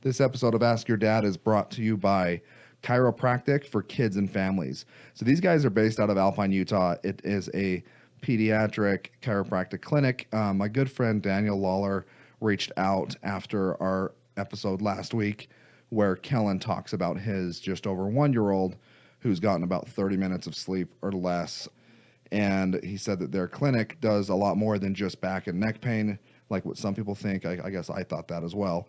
This episode of Ask Your Dad is brought to you by Chiropractic for Kids and Families. So these guys are based out of Alpine, Utah. It is a pediatric chiropractic clinic. My good friend Daniel Lawler reached out after our episode last week where Kellen talks about his just over 1-year-old who's gotten about 30 minutes of sleep or less. And he said that their clinic does a lot more than just back and neck pain, like what some people think. I guess I thought that as well.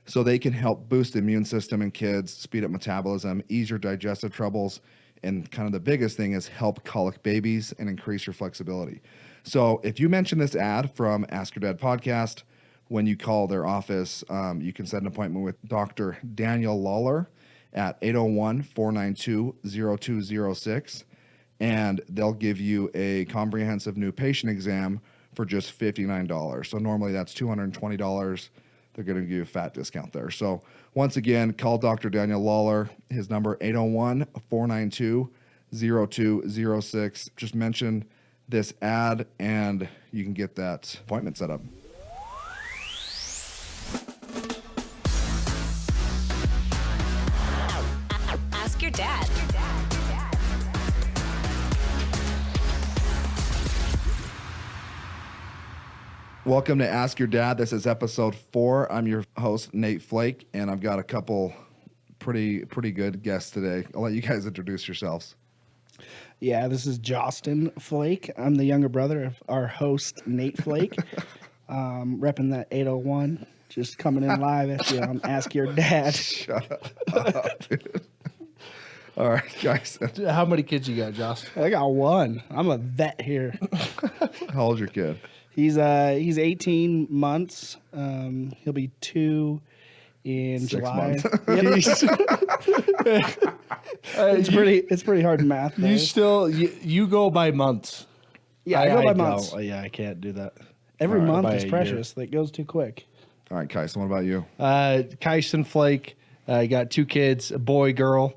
So they can help boost the immune system in kids, speed up metabolism, ease your digestive troubles, and kind of the biggest thing is help colic babies and increase your flexibility. So if you mention this ad from Ask Your Dad podcast, when you call their office, you can set an appointment with Dr. Daniel Lawler at 801-492-0206, and they'll give you a comprehensive new patient exam for just $59. So normally that's $220. They're going to give you a fat discount there. So once again, call Dr. Daniel Lawler. His number 801-492-0206. Just mention this ad and you can get that appointment set up. Ask your dad. Welcome to Ask Your Dad. This is episode 4. I'm your host, Nate Flake, and I've got a couple pretty good guests today. I'll let you guys introduce yourselves. Yeah, this is Jostin Flake. I'm the younger brother of our host, Nate Flake. Repping that 801, just coming in live at you on Ask Your Dad. Shut up, dude. All right, guys. How many kids you got, Josh? I got one. I'm a vet here. How old's your kid? He's 18 months. He'll be 2 in 6 July. months. It's pretty hard math. You still you go by months. Yeah, I go by don't. months. Yeah, I can't do that. Every All right, month by is a precious. That goes too quick. All right, Kyson, what about you? Kyson Flake. I got 2 kids, a boy, girl.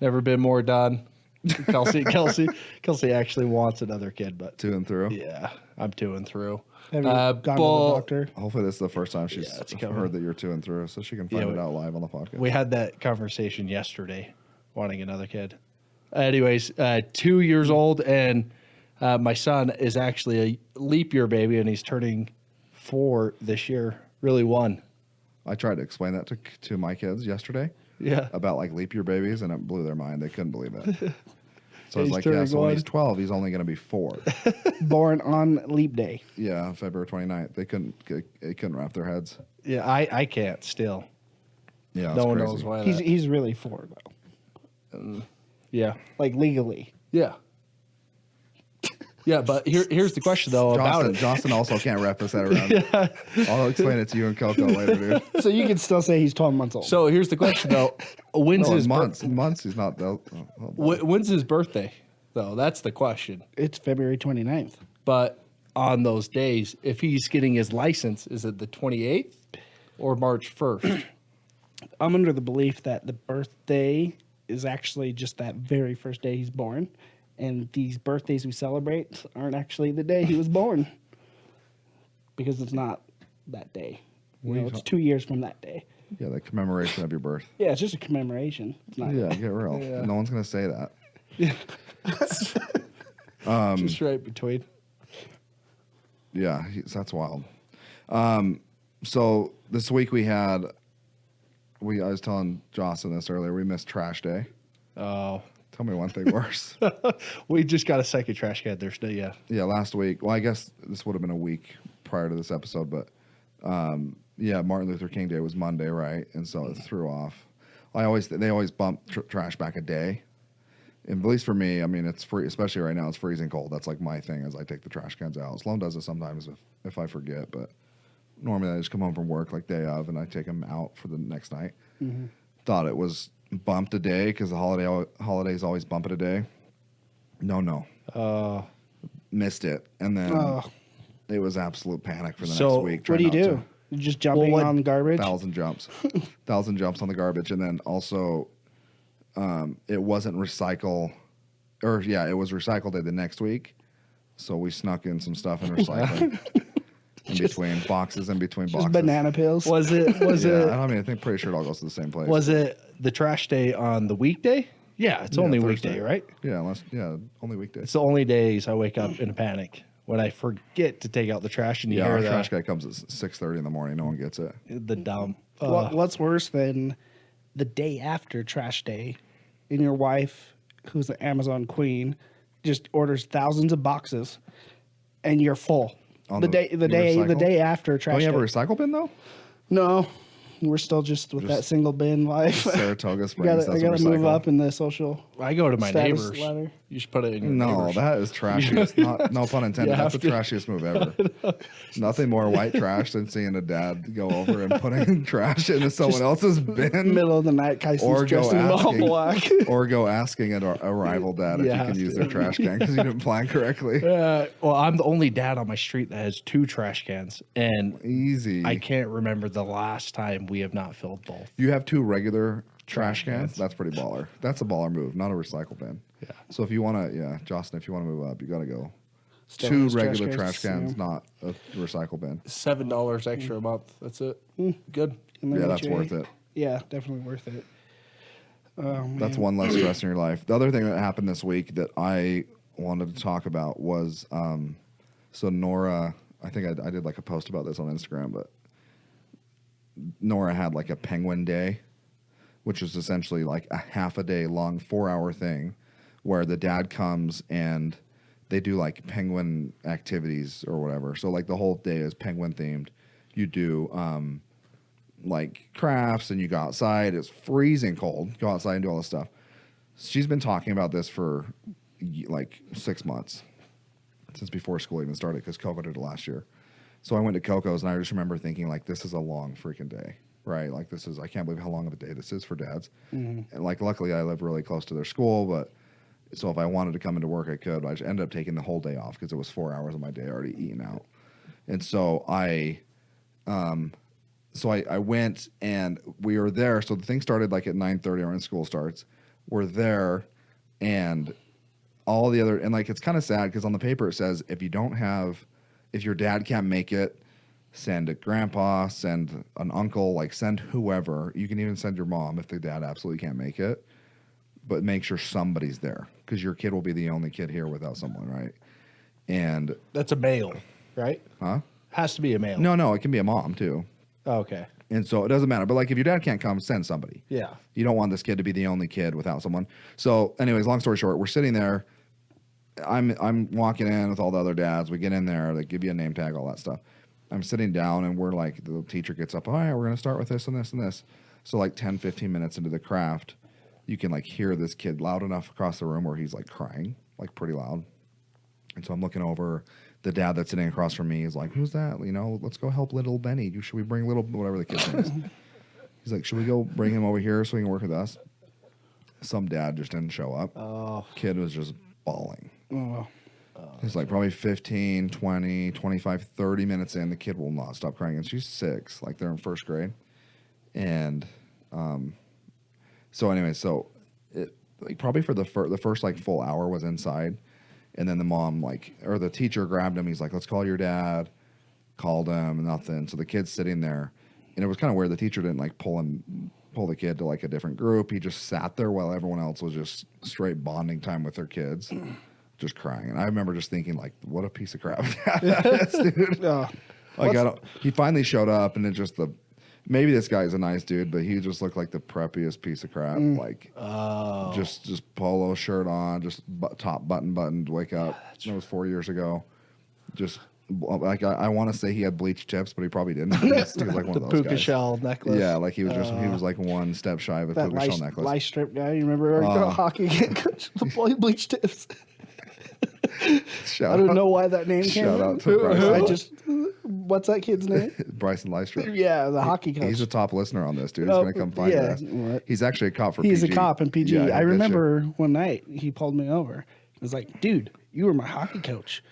Never been more done. Kelsey actually wants another kid, but 2 and through? yeah, I'm 2 and through. Have you gone to the doctor? Hopefully this is the first time she's it's coming. heard that you're 2 and through, so she can find Yeah, it out live on the podcast. We had that conversation yesterday, wanting another kid. Anyways, 2 years old, and my son is actually a leap year baby, and he's turning 4 this year. Really 1. I tried to explain that to my kids yesterday Yeah. about like leap year babies, and it blew their mind. They couldn't believe it. So I was He's like, yeah, turning so when 1. he's 12, he's only going to be 4. Born on Leap Day. Yeah, February 29th. They couldn't wrap their heads. Yeah, I can't still. Yeah, No one crazy. knows why. He's really 4 though, Yeah. like legally. Yeah. Yeah, but here's the question though about it. Johnson also can't wrap his head around it. I'll explain it to you and Coco later, dude. So you can still say he's 12 months old. So here's the question though: when's No, his in months he's not. when's his birthday? Though that's the question. It's February 29th. But on those days, if he's getting his license, is it the 28th or March 1st? I'm under the belief that the birthday is actually just that very first day he's born. And these birthdays we celebrate aren't actually the day he was born. Because it's not that day. It's 2 years from that day. Yeah, the commemoration of your birth. Yeah, it's just a commemoration. It's not. Yeah, get real. Yeah. No one's gonna say that. Just right between. Yeah, that's wild. So this week I was telling Jocelyn this earlier. We missed trash day. Oh, Tell me one thing worse. we just got a second trash can. There's still Yeah, last week. Well, I guess this would have been a week prior to this episode, but yeah, Martin Luther King Day was Monday, right? And so it threw off. They always bump trash back a day. And at least for me, I mean, it's free, especially right now. It's freezing cold. That's like my thing, as I take the trash cans out. Sloan does it sometimes if I forget, but normally I just come home from work like day of, and I take them out for the next night. Mm-hmm. Thought it was bumped a day because the holidays always bump it a day. No. Missed it, and then it was absolute panic for the next week. What do you trying not do? You just jumping on the garbage? 1,000 jumps. 1,000 jumps on the garbage. And then also, it wasn't it was recycle day the next week. So we snuck in some stuff in recycling. in between boxes, in between Just boxes. banana peels. Was it? Was Yeah, it? I mean, I think pretty sure it all goes to the same place. Was it the trash day on the weekday? Yeah, it's Yeah, only Thursday. weekday, right? Yeah, only weekdays. It's the only days I wake up in a panic when I forget to take out the trash and you Yeah, hear our the trash guy comes at 6:30 in the morning. No one gets it. the dumb. What's worse than the day after trash day, and your wife, who's the Amazon queen, just orders thousands of boxes, and you're full. On The the- day, you the recycle? day after trash Don't you have a day. recycle bin though? No, we're still just with that single bin life. Saratoga I Springs. gotta, I That's gotta a move recycle. up in the social. I go to my Status neighbors. ladder. You should put it in your No, neighbors. that is trashiest. Not, no pun intended. You That's the have trashiest move ever. Nothing more white trash than seeing a dad go over and putting trash into someone else's bin. Middle of the night, Kyson's Or go dressed in all asking, black. or go asking a rival dad if You you have can to. use their trash can because you didn't plan correctly. Well, I'm the only dad on my street that has 2 trash cans, and Easy. I can't remember the last time we have not filled both. You have 2 regular trash cans. cans. That's pretty baller. That's a baller move, not a recycle bin. Yeah. So if you want to, Justin, if you want to move up, you got to go Still 2 use trash regular cans, trash cans, yeah. not a recycle bin. $7 extra a month. That's it. Good. And then Yeah, what that's you worth ate. it. Yeah, definitely worth it. That's one less stress in your life. The other thing that happened this week that I wanted to talk about was so Nora, I think I did like a post about this on Instagram, but Nora had like a penguin day, which is essentially like a half a day long 4-hour thing where the dad comes and they do like penguin activities or whatever. So like the whole day is penguin themed. You do like crafts and you go outside. It's freezing cold. Go outside and do all this stuff. She's been talking about this for like 6 months, since before school even started, because Coco did it last year. So I went to Coco's and I just remember thinking like, this is a long freaking day, right? Like this is, I can't believe how long of a day this is for dads. And like, luckily I live really close to their school, but so if I wanted to come into work, I could. I just ended up taking the whole day off because it was 4 hours of my day already eaten out. And so I went and we were there. So the thing started like at 9:30 when school starts. We're there and all the other, and like, it's kind of sad because on the paper it says, if your dad can't make it, send a grandpa, send an uncle, like send whoever. You can even send your mom if the dad absolutely can't make it, but make sure somebody's there because your kid will be the only kid here without someone, right? And That's a male, right? huh? Has to be a male. No, it can be a mom too. Oh, okay. And so it doesn't matter. But like if your dad can't come, send somebody. Yeah. You don't want this kid to be the only kid without someone. So anyways, long story short, we're sitting there. I'm walking in with all the other dads. We get in there, they give you a name tag, all that stuff. I'm sitting down and we're like, the teacher gets up, all right, we're going to start with this and this and this. So like 10, 15 minutes into the craft, you can like hear this kid loud enough across the room where he's like crying, like pretty loud. And so I'm looking over, the dad that's sitting across from me is like, who's that? You know, let's go help little Benny. Should we bring little, whatever the kid's name is. He's like, should we go bring him over here so he can work with us? Some dad just didn't show up. Oh. Kid was just bawling. Oh, It's like probably 15, 20, 25, 30 minutes in, the kid will not stop crying. And she's 6, like they're in first grade. And so anyway, it like probably for the first like full hour was inside. And then the mom or the teacher grabbed him. He's like, let's call your dad. Called him, nothing. So the kid's sitting there. And it was kind of weird. The teacher didn't like pull the kid to like a different group. He just sat there while everyone else was just straight bonding time with their kids. Just crying. And I remember just thinking, like, what a piece of crap that is, dude. Like, he finally showed up, and it just maybe this guy's a nice dude, but he just looked like the preppiest piece of crap. Like, just polo shirt on, just top buttoned, wake up. That was 4 years ago. Just like I want to say he had bleached tips, but he probably didn't. He was like one of those Puka guys. shell necklace. Yeah, like he was like one step shy of a that puka shell necklace. lice strip guy. You remember our hockey coach, the boy bleach tips? I don't know why that name came. Shout out to Bryson. What's that kid's name? Bryson Lystrom. Yeah, the hockey coach. He's a top listener on this, dude. He's Oh, gonna come find yeah. us. What? He's actually a cop for He's PG. a cop in PG. Yeah, he'll I get you. remember one night he pulled me over. He was like, dude, you were my hockey coach,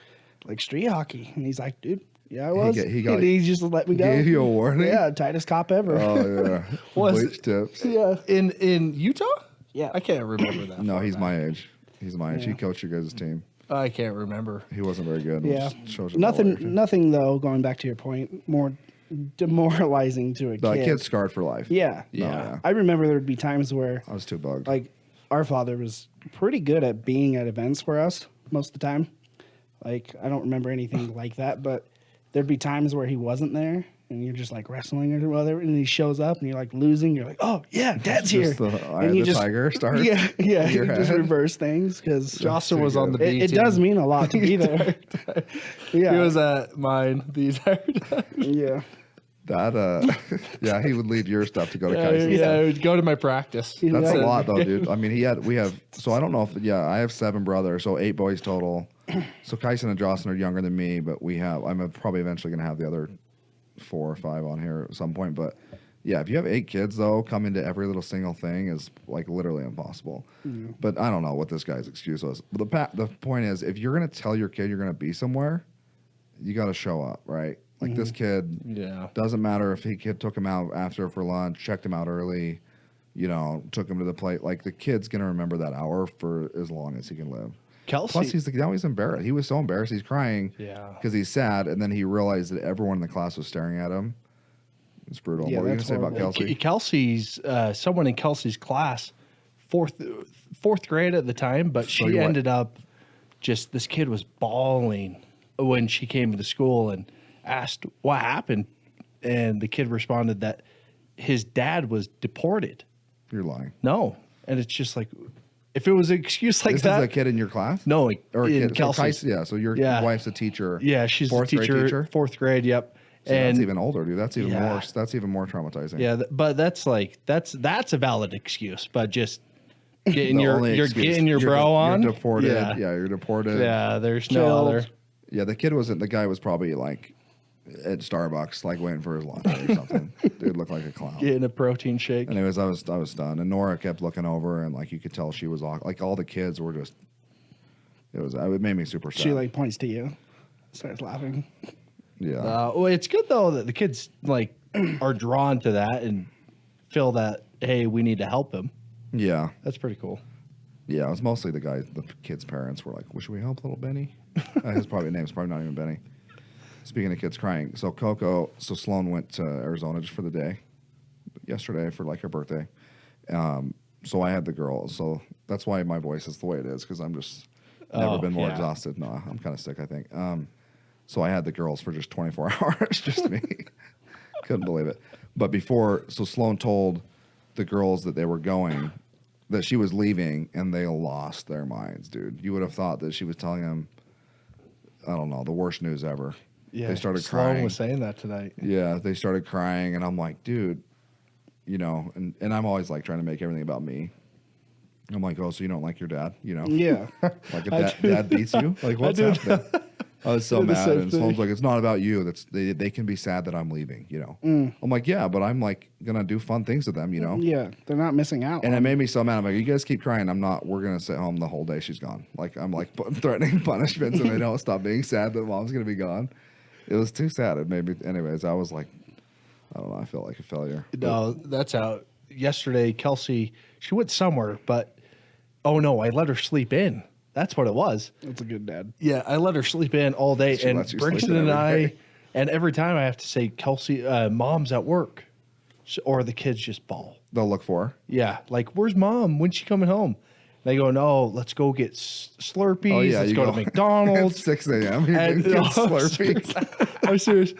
like street hockey. And he's like, dude, yeah, I was. He got- and he just let me go. Gave you a warning? Yeah, tightest cop ever. Oh yeah, Was bleach tips. yeah. In Utah? Yeah. I can't remember that. No, far he's back. my age. He's my age. He coached your guys' team. I can't remember. He wasn't very good. Yeah. Which shows you about later. Nothing though. Going back to your point, more demoralizing to a The kid. kid's scarred for life. Yeah. No, yeah. I remember there'd be times where I was too bugged. like our father was pretty good at being at events for us most of the time. Like I don't remember anything like that, but there'd be times where he wasn't there and you're just like wrestling or whatever, and he shows up and you're like losing. You're like, oh yeah, Dad's here. Just the eye and of you the tiger starts. Yeah, yeah. in You your just head. reverse things because Jocelyn too was on the good. B it team. does mean a lot to be there. Yeah, He was at mine the entire time. yeah. That yeah, he would leave your stuff to go to Yeah, Kai's. yeah, I would go to my practice. That's a Yeah. lot though, dude. I mean, we have, so I don't know if, I have 7 brothers, so 8 boys total. So Kyson and Jocelyn are younger than me, but I'm probably eventually going to have the other 4 or 5 on here at some point. But yeah, if you have 8 kids though, coming to every little single thing is like literally impossible. But I don't know what this guy's excuse was. But the point is, if you're going to tell your kid you're going to be somewhere, you got to show up, right? Like this kid, Yeah. doesn't matter if kid took him out after for lunch, checked him out early, took him to the plate. Like the kid's gonna remember that hour for as long as he can live. Kelsey. Plus, now he's embarrassed. He was so embarrassed, he's crying. Yeah. Because he's sad, and then he realized that everyone in the class was staring at him. It's brutal. Yeah, What were you gonna that's say about horrible. Kelsey? Kelsey's someone in Kelsey's class, fourth grade at the time, but she you what? ended up just this kid was bawling when she came to the school and asked what happened, and the kid responded that his dad was deported. You're lying. No, and it's just like if it was an excuse like This that. is a kid in your class? No, Or a in kid. So Kelsey's. yeah, so your Yeah. wife's a teacher. Yeah, she's fourth a grade teacher. fourth grade. Yep, So and that's even older, dude. That's even Yeah. more. That's even more traumatizing. yeah, but that's a valid excuse, but just getting The your only you're excuse. getting your bro on. You're deported. Yeah, You're deported. yeah. There's no Killed. other. Yeah, the guy was probably like at Starbucks, like waiting for his lunch or something. Dude looked like a clown. Getting a protein shake. Anyways, I was done, and Nora kept looking over, and like you could tell she was like all the kids were just. It made me super sad. She like points to you, starts laughing. yeah, Well, it's good though that the kids like are drawn to that and feel that hey, we need to help him. yeah, That's pretty cool. yeah. It was mostly the kids' parents were like, "Well, should we help little Benny?" His name's probably not even Benny. Speaking of kids crying, so Sloan went to Arizona just for the day yesterday for like her birthday. So I had the girls, so that's why my voice is the way it is because I'm just never been more yeah. exhausted. No, I'm kind of sick, I think. So I had the girls for just 24 hours, just me. Couldn't believe it. But so Sloan told the girls that they were going, that she was leaving, and they lost their minds, dude. You would have thought that she was telling them, I don't know, the worst news ever. Yeah, They started Sloan crying. was saying that tonight. Yeah, they started crying, and I'm like, dude, and I'm always like trying to make everything about me. I'm like, oh, so you don't like your dad, Yeah, Like if dad beats you? Like what's do happening? I was so do the mad, same and Sloan's thing. like, it's not about you. They can be sad that I'm leaving, I'm like, yeah, but I'm like gonna do fun things to them, yeah. They're not missing out. And it made me so mad. I'm like, you guys keep crying. We're going to sit home the whole day she's gone. Like, I'm like threatening punishments and they don't stop being sad that mom's going to be gone. It was too sad. It made me, anyways, I was like, I don't know. I felt like a failure. No, that's out. Yesterday, Kelsey, she went somewhere, but oh no, I let her sleep in. That's what it was. That's a good dad. Yeah, I let her sleep in all day, She and lets you sleep Brixton in and every I, day. and every time I have to say, Kelsey, mom's at work, or the kids just bawl. They'll look for her. Yeah, like where's mom? When's she coming home? They go, no, let's go get Slurpees. Oh, yeah. Let's you go to It's McDonald's. 6 a.m. You're And- getting I'm Slurpees. I'm serious.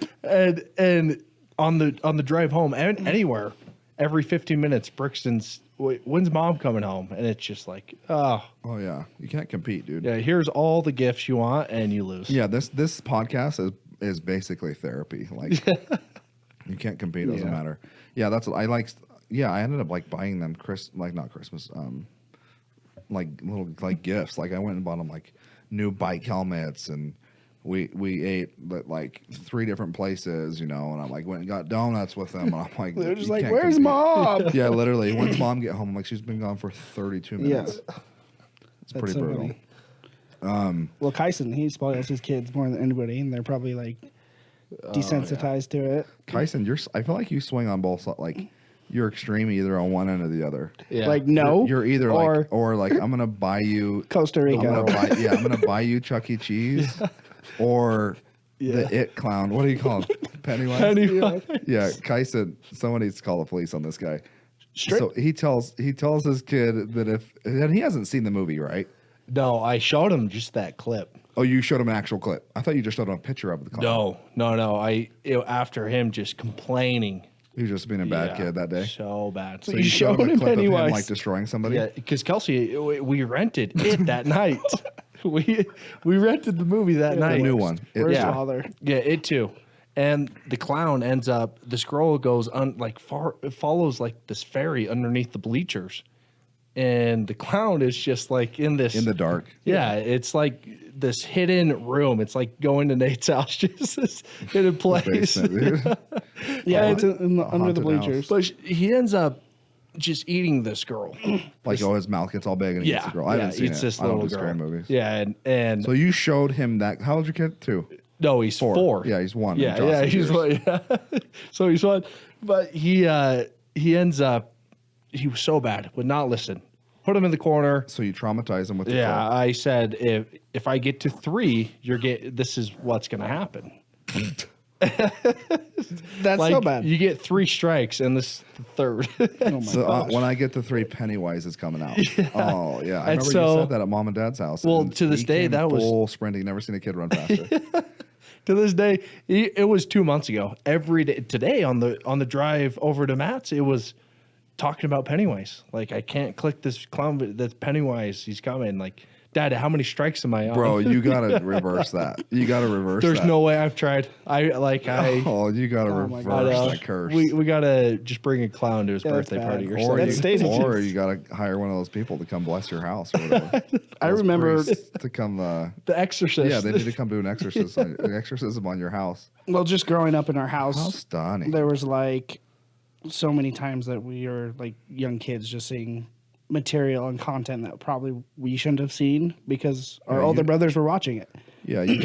And on the drive home and anywhere, every 15 minutes, Brixton's, when's mom coming home? And it's just like, oh, Oh, yeah. You can't compete, dude. yeah, here's all the gifts you want, and you lose. Yeah, this podcast is basically therapy. Like, you can't compete. It doesn't Yeah. matter. Yeah, that's what I like. Yeah, I ended up like buying them not Christmas, like little like gifts. Like I went and bought them like new bike helmets, and we ate at like 3 different places, and I'm like went and got donuts with them, and I'm like, They're just "You like, can't "Where's compete." mom?" Yeah, literally. When's mom get home? I'm like, she's been gone for 32 minutes. Yeah. It's pretty so brutal. funny. Well, Kyson, he spoils his kids more than anybody, and they're probably like desensitized to it. Kyson, I feel like you swing on both sides. Like you're extreme either on one end or the other. Yeah. Like no, You're either like I'm gonna buy you Costa Rica. I'm gonna buy you Chuck E. Cheese, or the It Clown. What do you call him? Pennywise. Pennywise. Yeah, Kai said someone needs to call the police on this guy. Straight- So he tells his kid that and he hasn't seen the movie, right? No, I showed him just that clip. Oh, you showed him an actual clip. I thought you just showed him a picture of the clown. No. After him just complaining. He was just being a bad Yeah, kid that day. So bad. So you you showed him a showed him clip of him Pennywise. like destroying somebody. Yeah, because Kelsey, we rented it that night. We rented the movie that night. The new one. Where's Yeah. father? Yeah, it too. And the clown ends up. The scroll goes follows like this fairy underneath the bleachers, and the clown is just like in this In the dark. Yeah, it's like this hidden room. It's like going to Nate's house, just this hidden place. Basement, dude. Yeah, it's under the haunted bleachers. But he ends up just eating this girl. Like, his mouth gets all big and he eats Yeah, the girl. I haven't seen eats it. this I don't little do girl. scary movies. Yeah, and So you showed him that. How old's your kid? 2. no, he's 4. Yeah, he's 1. Yeah, in Johnson's he's years. 1. Yeah. So he's 1, but he ends up. He was so bad, would not listen. Put him in the corner. So you traumatize him with the Yeah, clip. I said if I get to 3, this is what's gonna happen. That's Like so bad. you get 3 strikes, and this is the 3rd. Oh my So gosh. when I get to 3, Pennywise is coming out. Oh yeah, I And remember so- you said that at Mom and Dad's house. Well, and to this he day, came that was- full sprinting. Never seen a kid run faster. To this day, it was 2 months ago. Every day today on the drive over to Matt's, it was talking about Pennywise. Like, I can't click this clown, but that's Pennywise. He's coming. Like, Dad, how many strikes am I on? Bro, you gotta reverse that. You gotta reverse. There's that. no way. I've tried. Oh, you gotta my reverse God. that curse. we gotta just bring a clown to his Yeah, that's birthday bad. party or Or or something. That you, stays with or you. you gotta hire one of those people to come bless your house. Or whatever. I Those remember- priests to come. The Exorcist. Yeah, they need to come do an exorcism on your house. Well, just growing up in our How house, stunning. there was like so many times that we were like young kids just seeing material and content that probably we shouldn't have seen because our Yeah, older you- brothers were watching it. Yeah, you've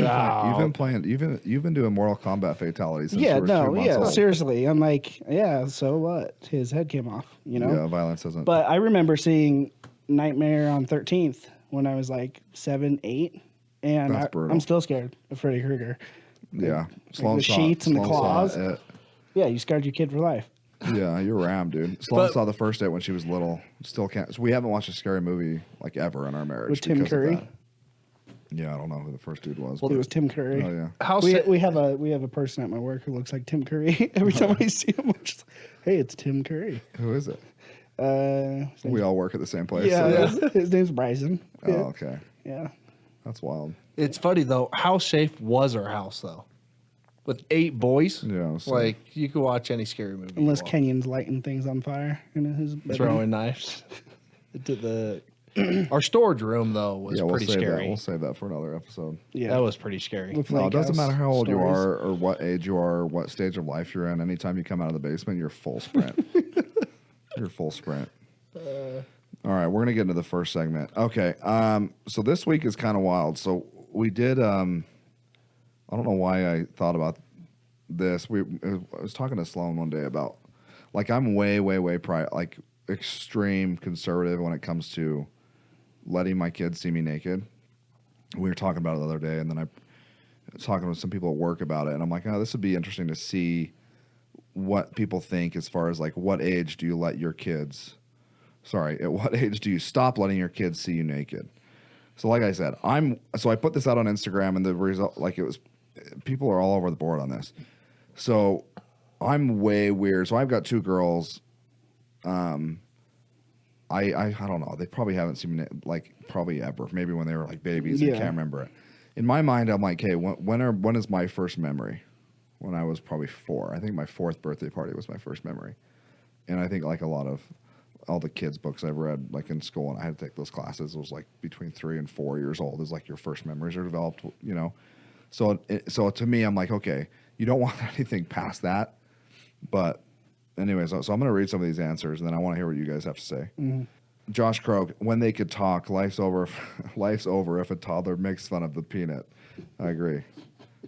been playing. You've been doing Mortal Kombat fatalities. Since Yeah, you were 2 no, months yeah, old. seriously. I'm like, yeah, so what? His head came off, you know? Yeah, violence doesn't. But I remember seeing Nightmare on 13th when I was like 7, 8. And That's brutal. I'm still scared of Freddy Krueger. yeah, the sheets and the Sloan saw claws. it. Yeah, you scarred your kid for life. Yeah, you're rammed, dude. Sloan But- saw the first date when she was little. Still can't. So we haven't watched a scary movie like ever in our marriage. With Tim because of Curry? that. Yeah, I don't know who the first dude was. It but- was Tim Curry. Oh yeah. How We, sa- we have a person at my work who looks like Tim Curry. Every time I see him, I'm just like, hey, it's Tim Curry. Who is it? His We name's- all work at the same place. yeah, so his name's Bryson. Oh, Yeah. okay. Yeah. That's wild. It's funny though. How safe was our house though? With 8 boys. Yeah, so- Like you could watch any scary movie. Unless you want. Kenyon's lighting things on fire in his bedroom. throwing knives into the. Our storage room though was Yeah, we'll pretty save that. scary. We'll save that for another episode. Yeah. That was pretty scary. With No, it Lake doesn't House matter how old you stories. are or what age you are or what stage of life you're in. Anytime you come out of the basement, you're full sprint. You're full sprint. All right, we're gonna get into the first segment. Okay, so this week is kind of wild. So we did. I don't know why I thought about this. I was talking to Sloan one day about like I'm way like extreme conservative when it comes to letting my kids see me naked. We were talking about it the other day, and then I was talking with some people at work about it, and I'm like, oh, this would be interesting to see what people think as far as like what age do you let your kids. Sorry, at what age do you stop letting your kids see you naked? So, like I said, I put this out on Instagram, and the result, like it was, people are all over the board on this. So, I'm way weird. So I've got 2 girls. I don't know. They probably haven't seen me like probably ever. Maybe when they were like babies, I Yeah. can't remember it. In my mind, I'm like, hey, when is my first memory? When I was probably 4. I think my 4th birthday party was my first memory, and I think like a lot of all the kids' books I've read, like in school, and I had to take those classes. It was like between 3 and 4 years old is like your first memories are developed, you know. So to me, I'm like, okay, you don't want anything past that, but anyways, so I'm going to read some of these answers, and then I want to hear what you guys have to say. Josh Croak, when they could talk, life's over. Life's over if a toddler makes fun of the peanut. I agree.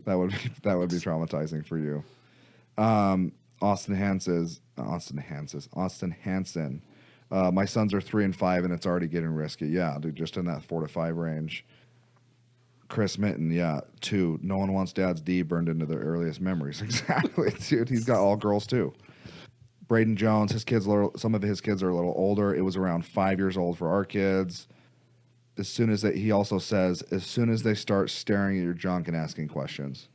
That would be traumatizing for you. Austin Hansen. My sons are 3 and 5, and it's already getting risky. Yeah, dude, just in that 4 to 5 range. Chris Mitten, 2. No one wants Dad's D burned into their earliest memories. Exactly, dude. He's got all girls too. Braden Jones, some of his kids are a little older. It was around 5 years old for our kids. He also says, as soon as they start staring at your junk and asking questions,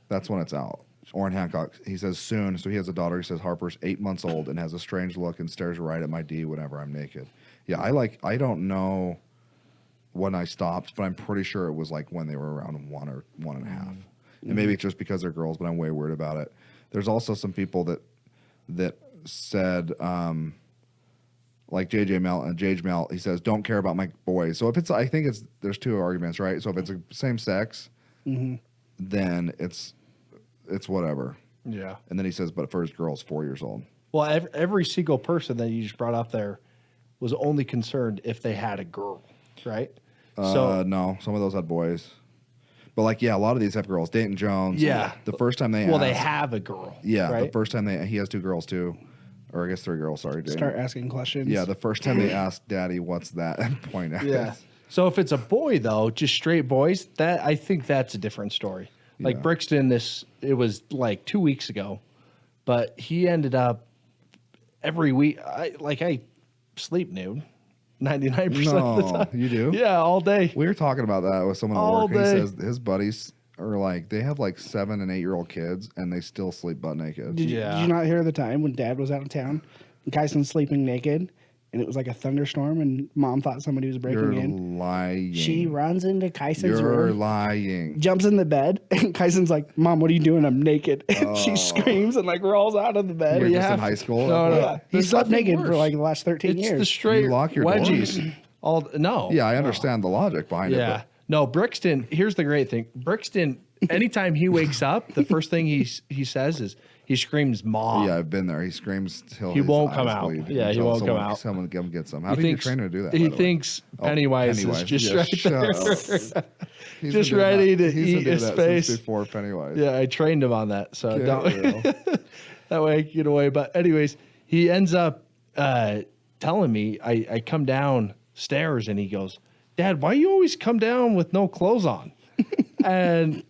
that's when it's out. Orrin Hancock, he says soon. So he has a daughter. He says Harper's 8 months old and has a strange look and stares right at my D whenever I'm naked. Yeah, I don't know when I stopped, but I'm pretty sure it was like when they were around 1 or 1.5. And maybe it's just because they're girls, but I'm way weird about it. There's also some people that said, like JJ Mel, he says, don't care about my boys. So if it's, there's 2 arguments, right? So if it's a same sex, then it's whatever. Yeah. And then he says, but for his girls, 4 years old. Well, every single person that you just brought up there was only concerned if they had a girl, right? No, some of those had boys. But like, yeah, a lot of these have girls. Dayton Jones. Yeah. The first time they they have a girl. Yeah, right? the first time he has 2 girls too. Or I guess 3 girls, sorry, Dayton. Start asking questions. Yeah, the first time they asked Daddy, what's that? And point at Yeah. it. So if it's a boy though, just straight boys, I think that's a different story. Like Yeah. Brixton, it was like 2 weeks ago, but he ended up every week. I sleep nude, 99% of the No, time. you do? Yeah, all day. We were talking about that with someone at All work. And he day. says his buddies are like, they have like 7 and 8 year old kids and they still sleep butt naked. Did you not hear the time when Dad was out of town and Kyson's sleeping naked and it was like a thunderstorm and Mom thought somebody was breaking You're in? lying. She runs into Kyson's You're room, lying. jumps in the bed, and Kyson's like, "Mom, what are you doing? I'm naked." And she screams and like rolls out of the bed. You're you just in have high to- school? No, no. Yeah. He There's slept nothing naked for worse. like the last 13 It's years. the straight You lock your wedgies. No. Yeah, I understand the logic behind it. Yeah. No, Brixton, here's the great thing. Brixton, anytime he wakes up, the first thing he says is he screams But mom. yeah, I've been there. He screams till He his won't eyes come out. bleed. Yeah, he Until won't come someone- out. Someone come get some. How He do you thinks- train him to do that? He by the way? thinks Pennywise is just Yeah, right shut there. up. He's Just been doing ready that. to He's been eat doing his that face. since before Pennywise. Yeah, I trained him on that. So Yeah, don't, yeah. that way I can get away. But anyways, he ends up telling me, I come downstairs and he goes, Dad, why you always come down with no clothes on? And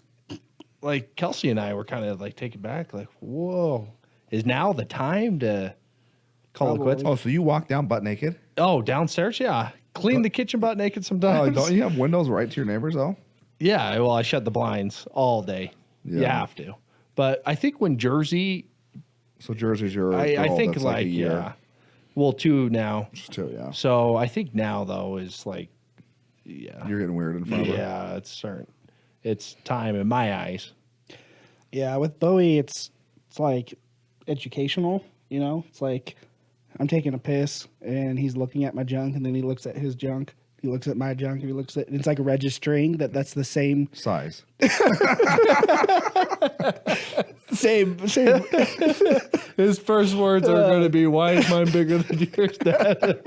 like Kelsey and I were kind of like taken back, like, whoa, is now the time to call it quits? Oh, so you walk down butt naked? Oh, downstairs? Yeah. Clean the kitchen butt naked Oh, sometimes. don't you have windows right to your neighbors though? Yeah, well, I shut the blinds all day. You Yeah. have to. But I think when Jersey, So Jersey's your I girl think that's like, a year. yeah. Well, 2 now. Just 2, yeah. So I think now though is like, yeah, You're getting weird in front of her. yeah, it's certain. It's time in my eyes. Yeah, with Bowie, it's like educational. You know, it's like I'm taking a piss and he's looking at my junk, and then he looks at his junk. He looks at my junk. And he looks at. It's like registering that's the same. Size. Same. His first words are going to be, "Why is mine bigger than yours, Dad?"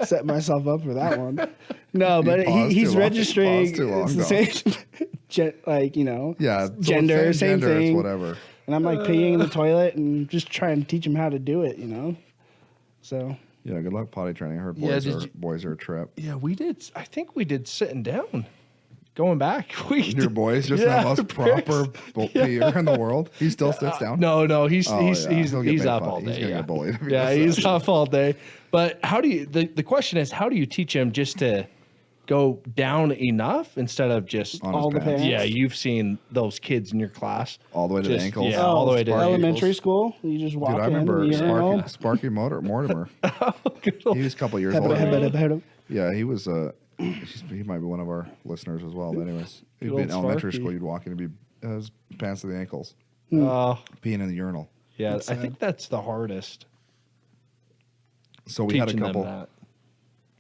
Set myself up for that one. No, but paused he's too long. registering. Paused too long, It's the same. Like, you know. Yeah. so Gender, same gender, thing. It's whatever. And I'm like peeing in the toilet and just trying to teach him how to do it. You know. So. Yeah, good luck potty training. I heard Yeah, boys are a trip. Yeah, we did. I think we did sitting down. Going back, Your boy's just Yeah, the most proper peer in the world. He still sits down. No, he's Oh, he's yeah. He'll get he's made up fun. all day. He's gonna yeah. get bullied if he Yeah, does he's that. up all day. But how do you? The question is, how do you teach him just to go down enough instead of just On all his the pants. pants. Yeah, you've seen those kids in your class All the way to the Just- ankles. yeah, all the way to the elementary ankles. school. You just walk Dude, I in. remember the urinal. Sparky Mortimer. He was a couple years Hebba, older. hebba, hebba, hebba. Yeah, he was. He might be one of our listeners as well. But anyways, he'd Good be in old elementary Sparky. school. You'd walk in and be his pants to the ankles, Oh, peeing in the urinal. yeah. That's I think that's the hardest. So we had a teaching them couple. that.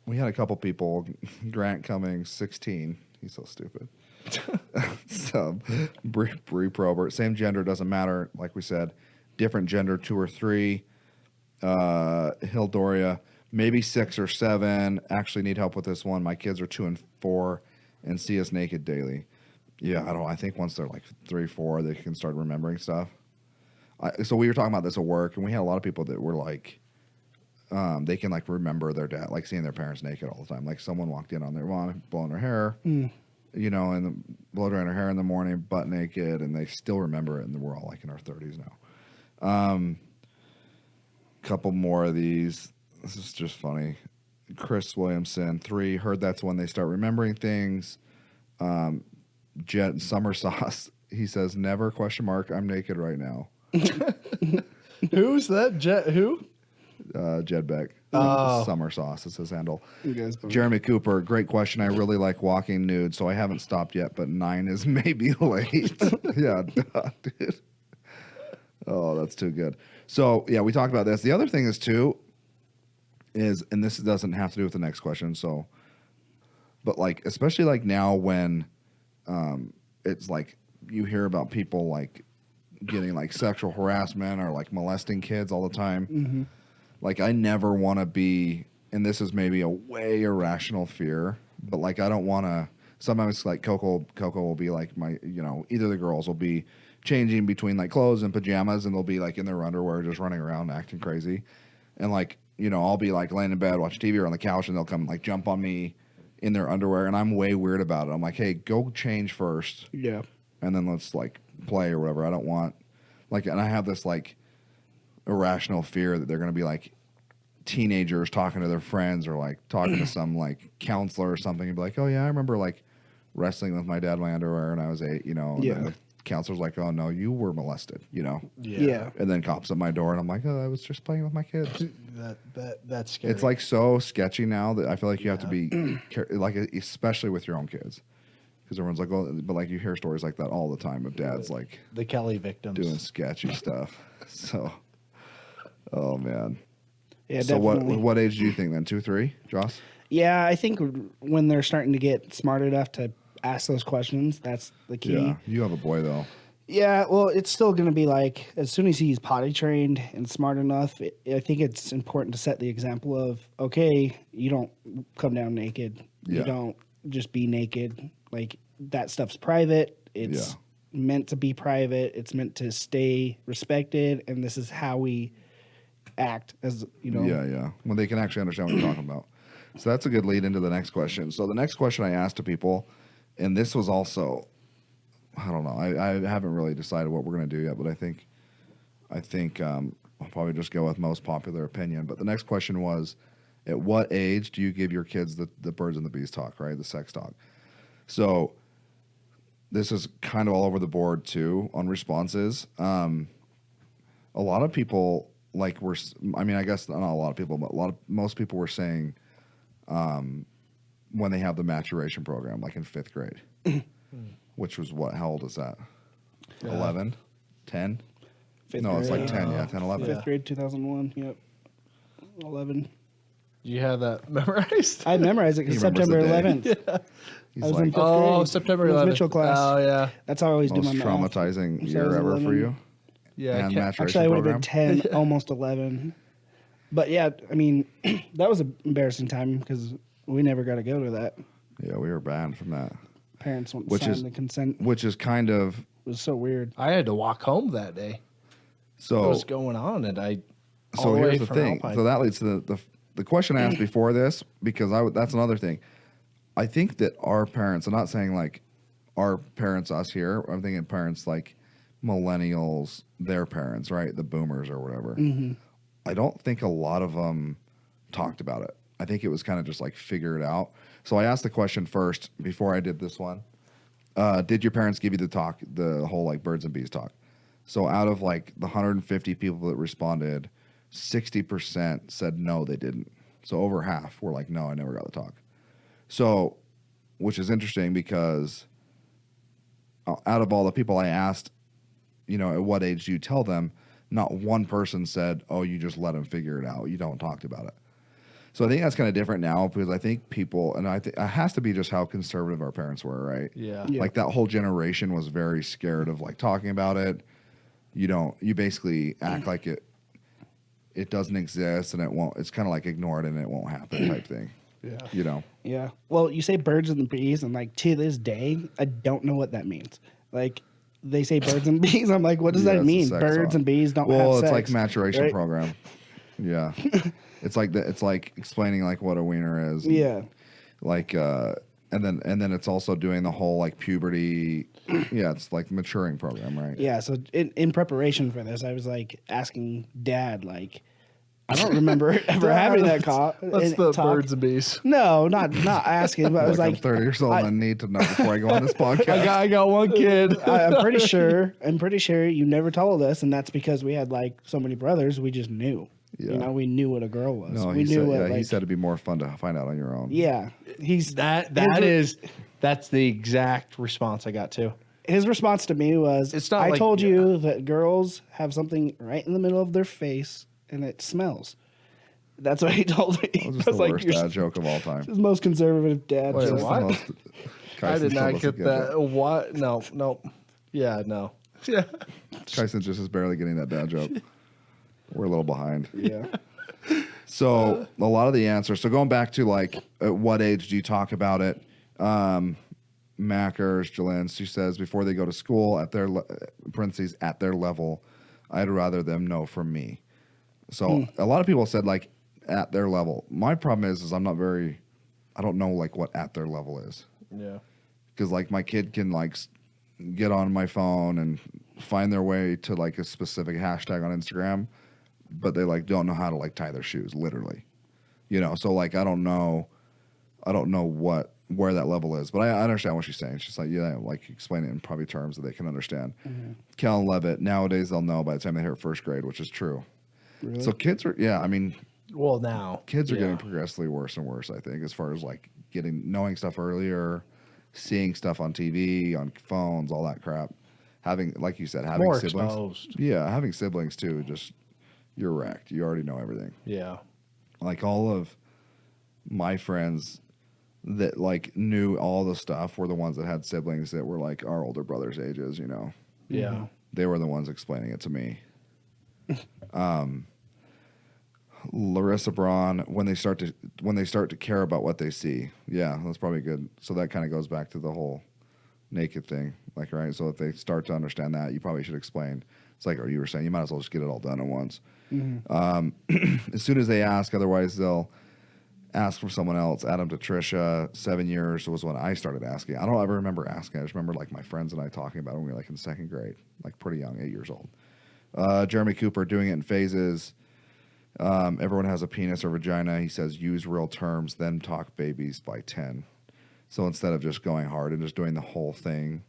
We had a couple people. Grant Cummings, 16. He's so stupid. So Bree Probert, same gender, doesn't matter. Like we said, different gender, 2 or 3. Hildoria, maybe 6 or 7. Actually, need help with this one. My kids are 2 and 4, and see us naked daily. Yeah, I think once they're like 3, 4, they can start remembering stuff. So we were talking about this at work, and we had a lot of people that were like, they can like remember their dad, like seeing their parents naked all the time. Like someone walked in on their mom blowing her hair, you know, and blow drying her hair in the morning, butt naked, and they still remember it. And we're all like in our 30s now. Couple more of these. This is just funny. Chris Williamson, 3, heard that's when they start remembering things. Jet Summer Sauce, he says, never, question mark, I'm naked right now. Who's that? Jet? Who? Jed Beck. Oh. Summer Sauce is his handle. You guys both- Jeremy Cooper, great question. I really like walking nude, so I haven't stopped yet, but 9 is maybe late. Yeah, dude. Oh, that's too good. So, yeah, we talked about this. The other thing is, too, is, and this doesn't have to do with the next question, so, but like, especially like now when it's like you hear about people like getting like sexual harassment or like molesting kids all the time. Like, I never want to be, and this is maybe a way irrational fear, but like, I don't want to. Sometimes like Coco will be like either the girls will be changing between like clothes and pajamas, and they'll be like in their underwear just running around acting crazy, and like, I'll be like laying in bed watching TV or on the couch, and they'll come like jump on me in their underwear, and I'm way weird about it. I'm like, hey, go change first, Yeah. and then let's like play or whatever. I don't want like, and I have this like irrational fear that they're gonna be like teenagers talking to their friends or like talking to some like counselor or something and be like, oh yeah, I remember like wrestling with my dad in my underwear when I was 8, and Yeah. then the counselor's like, oh no, you were molested, Yeah. and then cops at my door, and I'm like, oh, I was just playing with my kids. That's scary. It's like so sketchy now that I feel like you have to be like, especially with your own kids, because everyone's like, oh, but like you hear stories like that all the time of dads like the Kelly victims. doing sketchy stuff. So, oh man. Yeah, So definitely. what age do you think then? 2, 3, Joss? Yeah, I think when they're starting to get smart enough to ask those questions, that's the key. Yeah, you have a boy though. Yeah, well, it's still going to be like, as soon as he's potty trained and smart enough, I think it's important to set the example of, okay, you don't come down naked. Yeah. You don't just be naked. Like, that stuff's private. It's meant to be private. It's meant to stay respected. And this is how we act as, Yeah. When they can actually understand what you're talking about. So that's a good lead into the next question. So the next question I asked to people, and this was also, I don't know, I haven't really decided what we're going to do yet, but I think I'll probably just go with most popular opinion. But the next question was, at what age do you give your kids the birds and the bees talk, right? The sex talk. So this is kind of all over the board too on responses. A lot of people I guess not a lot of people, but most people were saying when they have the maturation program, like in 5th grade, which was what? How old is that? 11, 10? Fifth No, it's like grade. 10. Yeah, 10, 11. Fifth grade, 2001. Yep. 11. Do you have that memorized? I memorized it He because remembers September the day. 11th. He's I was like, in fifth Oh, grade. September It was 11th. Mitchell class. Oh, yeah. That's how I always do most my math. traumatizing So I year was ever for 11. you. Yeah. And maturation Actually, I would have program. been 10, almost 11. But yeah, I mean, that was an embarrassing time because we never got to go to that. Yeah, we were banned from that, Parents won't Which sign is- the consent. It which is kind of was so weird. I had to walk home that day. What so. was going on? And I. all So the way here's the from thing. Alpine. So that leads to the question I asked before this, because that's another thing. I think that our parents, I'm not saying like our parents, us here, I'm thinking parents like millennials, their parents, right? The boomers or whatever. I don't think a lot of them talked about it. I think it was kind of just like figure it out. So I asked the question first before I did this one. Did your parents give you the whole like birds and bees talk? So out of like the 150 people that responded, 60% said no, they didn't. So over half were like, no, I never got the talk. So, which is interesting because out of all the people I asked, at what age do you tell them? Not one person said, oh, you just let them figure it out. You don't talk about it. So I think that's kind of different now because I think people, and I think it has to be just how conservative our parents were, right? Yeah. Yeah. Like that whole generation was very scared of like talking about it. You basically act like it doesn't exist and it won't, it's kind of like ignore it and it won't happen type thing. Yeah. You know, Yeah. Well, you say birds and bees, and like to this day, I don't know what that means. Like they say birds and bees. I'm like, what does Yeah, that it's a mean? sex Birds talk. and bees don't have well, sex. it's like maturation right? program. Yeah, it's like it's like explaining like what a wiener is. and, Yeah. like and then it's also doing the whole like puberty. Yeah, it's like maturing program, right? Yeah. So in preparation for this, I was like asking Dad, like, I don't remember ever having that talk. birds and bees? No, not asking, but I was Look, like, I'm 30 years old and I need to know before I go on this podcast. I got one kid. I'm pretty sure you never told us, and that's because we had like so many brothers. We just knew. Yeah. You know, we knew what a girl was. No, we he knew said, what. yeah, like, he said it'd be more fun to find out on your own. Yeah, he's That's the exact response I got too. his response to me was, It's not I like- told you that girls have something right in the middle of their face and it smells. That's what he told me. That was I just was the like, worst "You're dad joke of all time. his most conservative dad Wait, joke." Just the what? most- I Kyson did still not doesn't get that. What? No. Yeah, no. Yeah. Kyson just is barely getting that dad joke. We're a little behind. Yeah. So a lot of the answers. So going back to like, at what age do you talk about it? Mackers, Jalen, she says before they go to school at their parentheses at their level, I'd rather them know from me. So a lot of people said like at their level. My problem is I'm not very. I don't know like what at their level is. Yeah. Because like my kid can like get on my phone and find their way to like a specific hashtag on Instagram, but they like don't know how to like tie their shoes, literally. You know, so like I don't know where that level is, but I understand what she's saying. She's like, yeah, like explain it in probably terms that they can understand. Cal Levitt, nowadays they'll know by the time they hit first grade, which is true. Really? So kids are, yeah, I mean, Well, now kids are yeah. getting progressively worse and worse, I think, as far as like knowing stuff earlier, seeing stuff on TV, on phones, all that crap. Having, like you said, having More siblings. exposed. Yeah, having siblings too, just you're wrecked. You already know everything. Yeah. Like all of my friends that like knew all the stuff were the ones that had siblings that were like our older brothers' ages, you know. Yeah. They were the ones explaining it to me. Larissa Braun, when they start to care about what they see. Yeah, that's probably good. So that kind of goes back to the whole naked thing. Like, right? So if they start to understand that, you probably should explain. It's like, or you were saying, you might as well just get it all done at once. As soon as they ask, otherwise they'll ask from someone else. Adam to Trisha, 7 years was when I started asking. I don't ever remember asking. I just remember like my friends and I talking about it when we were like in second grade, like pretty young, 8 years old. Jeremy Cooper doing it in phases. Everyone has a penis or vagina. He says use real terms, then talk babies by 10. So instead of just going hard and just doing the whole thing,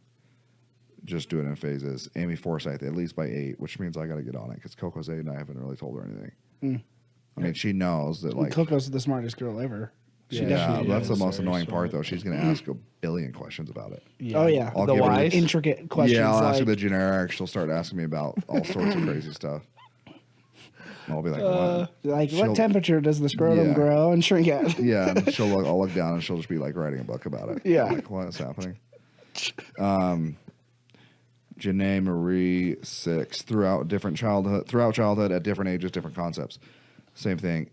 just do it in phases. Amy Forsyth, at least by 8, which means I got to get on it because Coco's 8 and I haven't really told her anything. I mean, she knows that like. Coco's the smartest girl ever. Yeah, she that's the is most very annoying part smart. though. She's going to ask a billion questions about it. Oh yeah, I'll the give her the- whys. intricate questions. Yeah, I'll ask her like, the generic. She'll start asking me about all sorts of crazy stuff. I'll be like, what? like She'll- what temperature does the scrotum Yeah. grow and shrink at? Yeah, and I'll look down and she'll just be like writing a book about it. Yeah. Like, what is happening? Janae Marie 6 throughout childhood at different ages, different concepts. Same thing.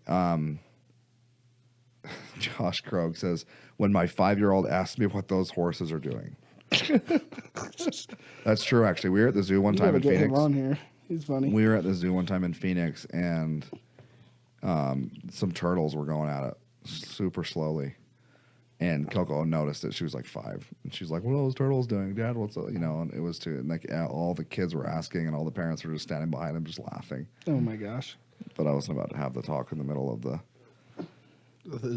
Josh Krog says, when my 5-year-old asked me what those horses are doing. That's true, actually. We were at the zoo one You time gotta in get him Phoenix. on here. He's funny. We were at the zoo one time in Phoenix, and some turtles were going at it super slowly. And Coco noticed it. She was like 5, and she's like, "What are those turtles doing, Dad? What's up?" You know? And it was and like all the kids were asking, and all the parents were just standing behind them, just laughing. Oh my gosh. But I wasn't about to have the talk in the middle of the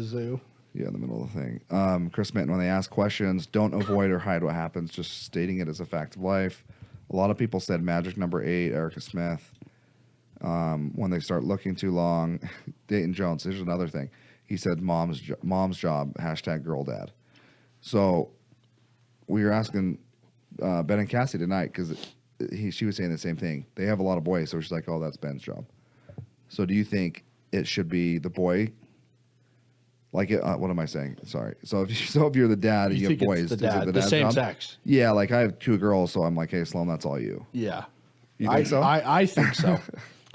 zoo. in the middle of the thing. Chris Minton, when they ask questions, don't avoid or hide what happens, just stating it as a fact of life. A lot of people said magic number 8, Erica Smith. When they start looking too long, Dayton Jones, here's another thing. He said mom's job, #girldad. So we were asking Ben and Cassie tonight because she was saying the same thing. They have a lot of boys, so she's like, oh, that's Ben's job. So do you think it should be the boy? Like, what am I saying? Sorry. So if you're the dad and you have think boys, it's the is it dad, the dad's same job? sex. Yeah, like I have 2 girls, so I'm like, hey, Sloan, that's all you. Yeah. You think so? I think so.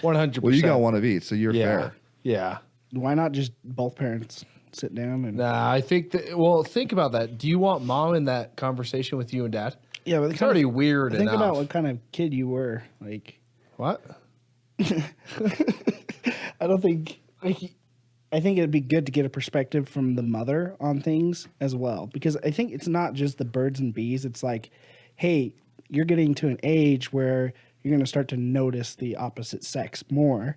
100%. Well, you got one of each, so you're yeah. fair. Yeah. Why not just both parents sit down and Nah, I think that. Well, think about that. Do you want mom in that conversation with you and dad? yeah, but It's already weird Think enough. about what kind of kid you were. Like, What? I don't think. I think it'd be good to get a perspective from the mother on things as well, because I think it's not just the birds and bees. It's like, hey, you're getting to an age where you're going to start to notice the opposite sex more,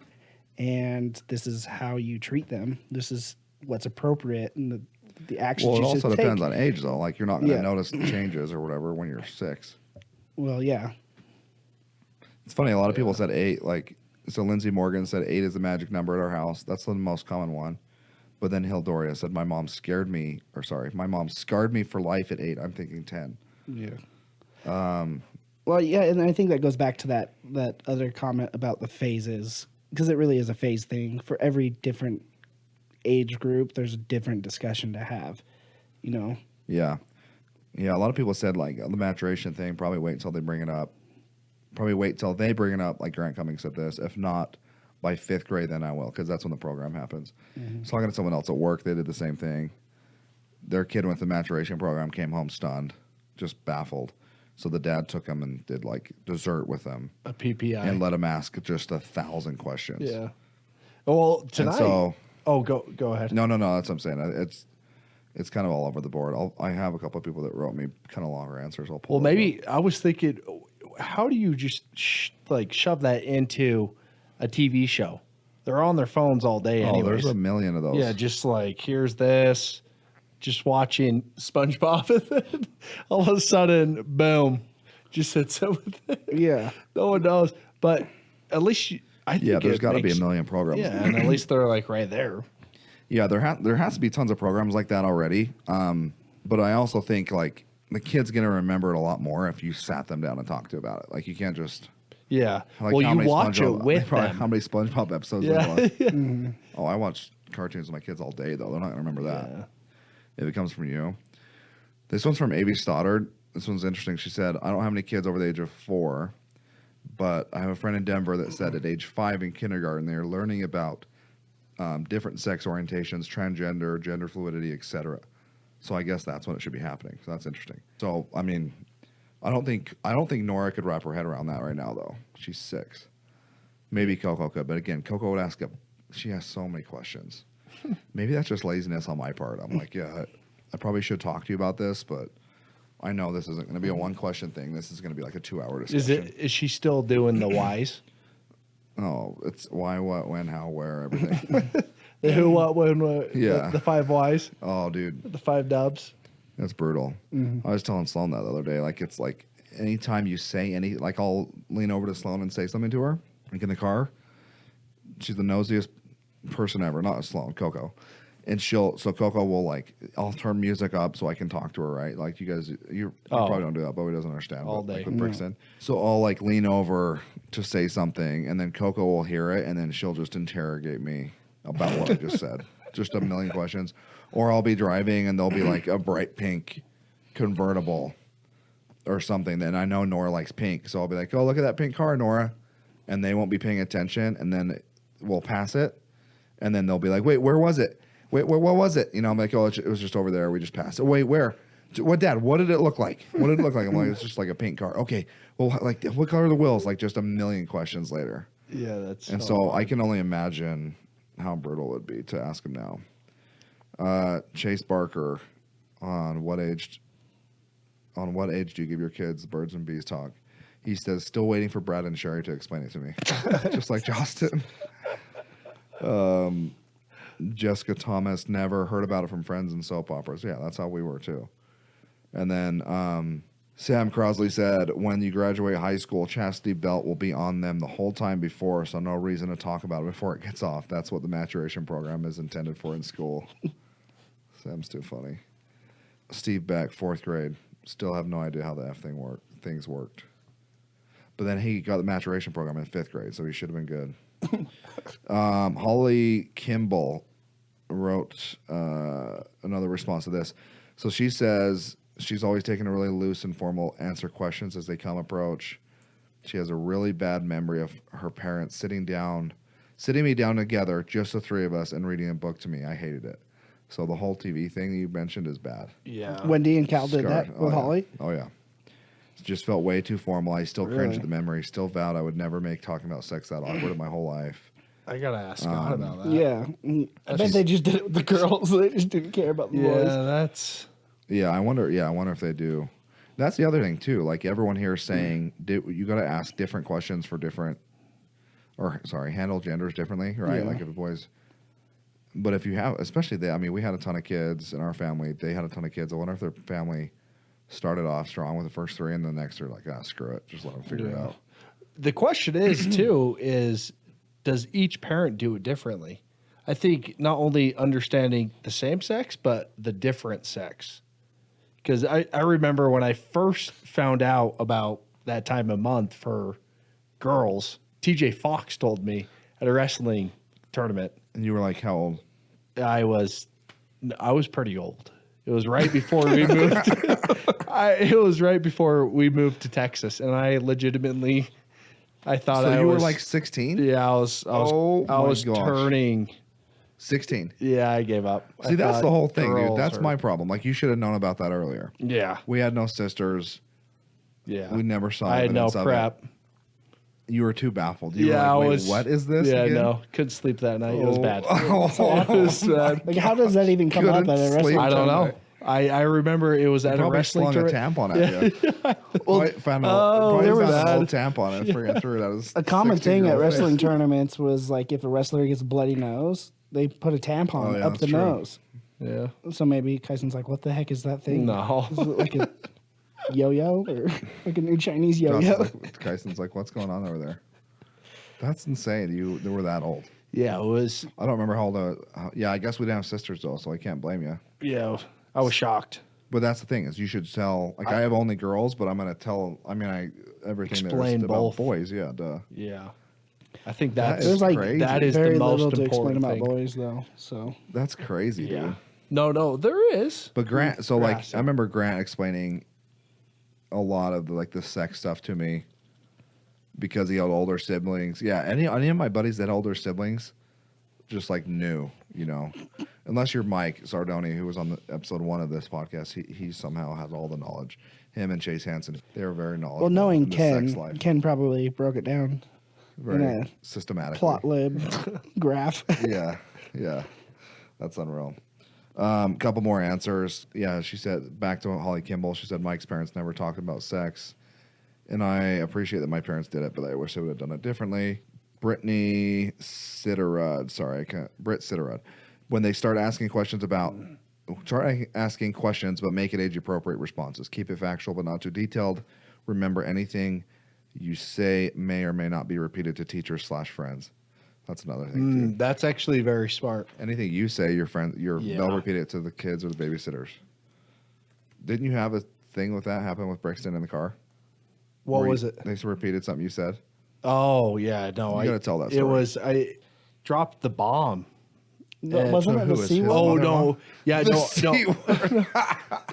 and this is how you treat them. This is what's appropriate, and the actions Well, it you also should depends take. on age, though. Like, you're not going to Yeah. notice the changes or whatever when you're 6. Well, yeah, It's funny. A lot of people said 8. Like, so Lindsay Morgan said 8 is the magic number at our house. That's the most common one. But then Hildoria said, my mom scarred me for life at 8. I'm thinking 10. yeah. Well, yeah, and I think that goes back to that other comment about the phases, because it really is a phase thing. For every different age group, there's a different discussion to have. You know, Yeah. Yeah. A lot of people said, like, the maturation thing, probably wait until they bring it up. Like Grant Cummings said this. If not by 5th grade, then I will, because that's when the program happens. I was talking to someone else at work. They did the same thing. Their kid went to the maturation program, came home stunned, just baffled. So the dad took him and did, like, dessert with them A PPI. and let him ask just 1,000 questions. Yeah. Well, tonight. so- oh, go ahead. No, that's what I'm saying. It's kind of all over the board. I have a couple of people that wrote me kind of longer answers. I'll pull Well, those maybe up. I was thinking, how do you just shove that into a TV show? They're on their phones all day. Oh, Anyways. there's a million of those. Yeah, just like here's this, just watching SpongeBob, and then all of a sudden, boom, just hits up with it. yeah, No one knows, but at least I think There's it got to be a makes- million programs. Yeah, and at least they're like right there. Yeah, there has to be tons of programs like that already. But I also think, like, the kid's gonna remember it a lot more if you sat them down and talked to about it. Like, you can't just Yeah. like Well, how you many watch it SpongeBob- with probably them. How many SpongeBob episodes? Yeah. I watch. Oh, I watch cartoons with my kids all day though. They're not gonna remember that. Yeah. If it comes from you. This one's from Avi Stoddard. This one's interesting. She said, I don't have any kids over the age of 4, but I have a friend in Denver that said at age 5 in kindergarten they're learning about different sex orientations, transgender, gender fluidity, etc. So I guess that's when it should be happening. So that's interesting. So I mean, I don't think Nora could wrap her head around that right now though. She's 6. Maybe Coco could, but again, Coco would ask she has so many questions. Maybe that's just laziness on my part. I'm like, yeah, I probably should talk to you about this, but I know this isn't going to be a 1-question thing. This is going to be like a 2-hour discussion. Is she still doing the whys? Oh, it's why, what, when, how, where, everything. The who, what, when, what? Yeah. The 5 whys, Oh, dude, the 5 dubs. that's brutal. I was telling Sloan that the other day. Like, it's like anytime you say like, I'll lean over to Sloan and say something to her, like in the car. She's the nosiest person ever. Not Sloan, Coco. And so Coco will, like, I'll turn music up so I can talk to her, right? Like, you probably don't do that, Bowie doesn't understand. All but, day. Like with Brixton. So I'll, like, lean over to say something, and then Coco will hear it, and then she'll just interrogate me about what I just said. Just a million questions. Or I'll be driving, and there'll be, like, a bright pink convertible or something. Then I know Nora likes pink, so I'll be like, oh, look at that pink car, Nora. And they won't be paying attention, and then we'll pass it. And then they'll be like, wait, where was it? Wait, what was it? You know, I'm like, oh, it was just over there. We just passed it. Wait, where? What, Dad? What did it look like? What did it look like? I'm like, it's just like a pink car. Okay. Well, like, what color are the wheels? Like, just a million questions later. Yeah, that's. And so I can only imagine how brutal it would be to ask him now. Chase Barker, on what age do you give your kids birds and bees talk? He says, still waiting for Brad and Sherry to explain it to me. Just like Justin. Jessica Thomas, never heard about it from friends and soap operas. Yeah, that's how we were too. And then Sam Crosley said, when you graduate high school, chastity belt will be on them the whole time before, so no reason to talk about it before it gets off. That's what the maturation program is intended for in school. Sam's too funny. Steve Beck, 4th grade. Still have no idea how the things worked. But then he got the maturation program in 5th grade, so he should have been good. Holly Kimball wrote another response to this. So she says she's always taken a really loose and formal answer questions as they come approach. She has a really bad memory of her parents sitting me down together, just the 3 of us, and reading a book to me. I hated it. So the whole TV thing that you mentioned is bad. Yeah. Wendy and Cal did Scarred. that with yeah. Holly. Oh yeah. It just felt way too formal. I still cringe Really? at the memory. Still vowed I would never make talking about sex that awkward in my whole life. I gotta ask Scott about that. Yeah. I bet they just did it with the girls. They just didn't care about the Yeah, boys. that's. Yeah, I wonder. Yeah, I wonder if they do. That's the other thing too. Like everyone here is saying, you got to ask different questions for different, or sorry, handle genders differently, right? Yeah. Like if the boys. But if you have, especially they, I mean, we had a ton of kids in our family. They had a ton of kids. I wonder if their family started off strong with the first three, and the next they're like, screw it, just let them figure it out. The question is too is does each parent do it differently? I think not only understanding the same sex but the different sex. Because I remember when I first found out about that time of month for girls, TJ Fox told me at a wrestling tournament. And you were like, how old? I was pretty old. It was right before we moved. It was right before we moved to Texas, and I legitimately, I thought So I you was were like 16? yeah, I was Oh I my was gosh. turning. 16. Yeah, I gave up. See, that's the whole thing, dude. girls That's are- my problem. Like, you should have known about that earlier. Yeah, We had no sisters. yeah. We never saw I had no evidence of it. prep. You were too baffled. You Yeah, were I like, wait, was. what is this? Yeah, again? no, couldn't sleep that night. It was bad. Oh, It was bad. Like, how does that even come up Couldn't at a sleep. wrestling I don't tournament? know. I remember it was at a Probably wrestling slung a tournament. tampon at you. Well, found they were an old bad. tampon and freaking threw it at his A common thing at 16-year-old face. wrestling tournaments was like if a wrestler gets a bloody nose, they put a tampon Oh, yeah, up that's the true. nose. Yeah. So maybe Kyson's like, "What the heck is that thing? No. Is it like a yo-yo or like a new Chinese Josh yo-yo?" is like, Kyson's like, what's going on over there? That's insane. They were that old. Yeah, it was. I don't remember how old. Yeah, I guess we didn't have sisters though, so I can't blame you. Yeah, I was shocked. But that's the thing is, you should tell. Like, I have only girls, but I'm gonna tell. I mean, everything Explain there's about both. boys. Yeah, duh. Yeah, I think That that's is There's like crazy. that is very the most little to explain important about thing. boys, though. So That's crazy, Yeah. dude. No, there is. But Grant, so like, so- I remember Grant explaining a lot of the sex stuff to me because he had older siblings. Yeah, any of my buddies that had older siblings just like knew, unless you're Mike Sardoni, who was on the episode 1 of this podcast, he somehow has all the knowledge. Him and Chase Hansen, they were very knowledgeable. well, knowing in the sex Ken, life. Ken probably broke it down Very in a systematically. plot lib graph. Yeah, that's unreal. Couple more answers. Yeah, she said, back to Holly Kimball, she said Mike's parents never talked about sex, and I appreciate that my parents did it, but I wish they would have done it differently. Brittany Sitterud, Britt Sitterud, when they start asking questions but make it age appropriate responses. Keep it factual but not too detailed. Remember, anything you say may or may not be repeated to teachers/friends. That's another thing too. That's actually very smart. Anything you say, they'll Yeah. repeat it to the kids or the babysitters. Didn't you have a thing with that happen with Brixton in the car? What Where was you- it? They repeated something you said. Oh yeah, no. You gotta tell that It story. was I dropped the bomb. Wasn't so it who the is C his word? Oh mother-in-law? no, yeah,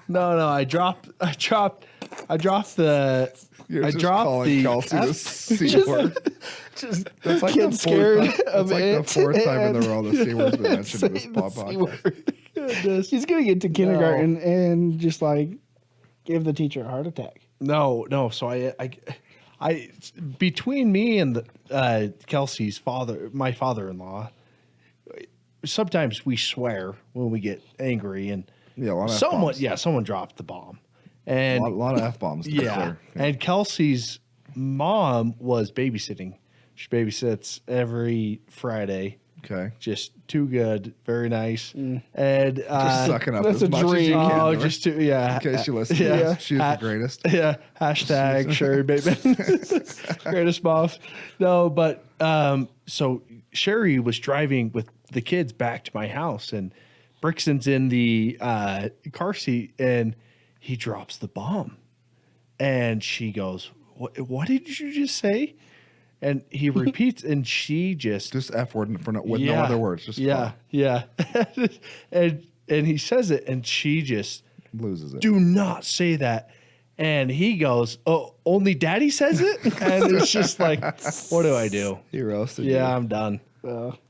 no. I dropped the. You're I just dropped calling the. Kelsey the C word. Just That's like kid the scared fourth, of that's like it. the fourth time in and the row the C word's been mentioned in this saying the C podcast. word. Goodness. He's gonna get to kindergarten and just like give the teacher a heart attack. No. So I between me and Kelsey's father, my father-in-law, sometimes we swear when we get angry, and Yeah, a lot of F-bombs. someone dropped the bomb, A and lot of F-bombs. to be yeah, clear. and Kelsey's mom was babysitting. She babysits every Friday. Okay. Just too good, very nice, and Just sucking up that's as a much as you dream. can. oh, right? just too, yeah. In case you listen, Yeah. she's the greatest. Yeah, hashtag Sherry Bateman, greatest mom. No, but so Sherry was driving with the kids back to my house, and Brixton's in the car seat, and he drops the bomb, and she goes, "What did you just say?" And he repeats, and she just F word with no other words. Just yeah. and he says it, and she just loses it. do not say that. And he goes, "Oh, only Daddy says it." And it's just like, what do I do? He roasted Yeah, you. I'm done.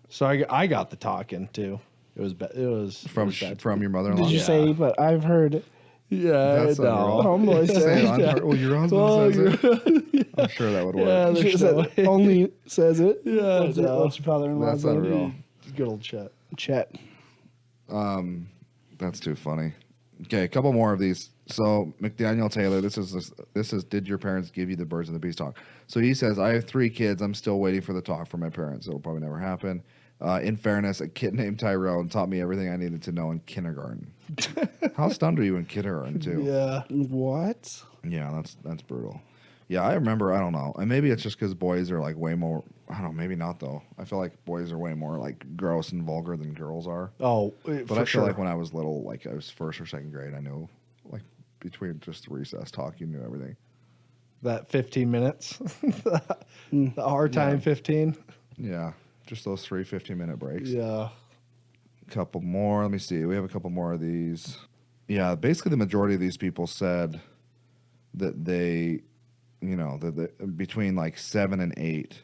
So I got the talking too. It was bad. It was from your mother-in-law. Did you say? But I've heard. Yeah, That's no. Homeboy Say said. it on her- well, your husband says it. I'm sure that would work. Yeah, She there's said- no way. only says it. Yeah, What's, no. what's your father-in-law's That's name? unreal. Good old Chet. Chet. That's too funny. Okay, a couple more of these. So McDaniel Taylor, this is did your parents give you the birds and the bees talk? So he says, I have 3 kids. I'm still waiting for the talk from my parents. It'll probably never happen. In fairness, a kid named Tyrone taught me everything I needed to know in kindergarten. How stunned are you in kindergarten too? Yeah. What? Yeah, that's brutal. Yeah, I remember. I don't know, and maybe it's just because boys are like way more. I don't know. Maybe not though. I feel like boys are way more like gross and vulgar than girls are. Oh, But for I feel sure. like when I was little, like I was first or second grade, I knew like between just the recess talk, you knew everything. That 15 minutes, the hard time Yeah. 15. Yeah, just those 3 15-minute breaks. Yeah. Couple more. Let me see. We have a couple more of these. Yeah, basically the majority of these people said that they, that between like 7 and 8.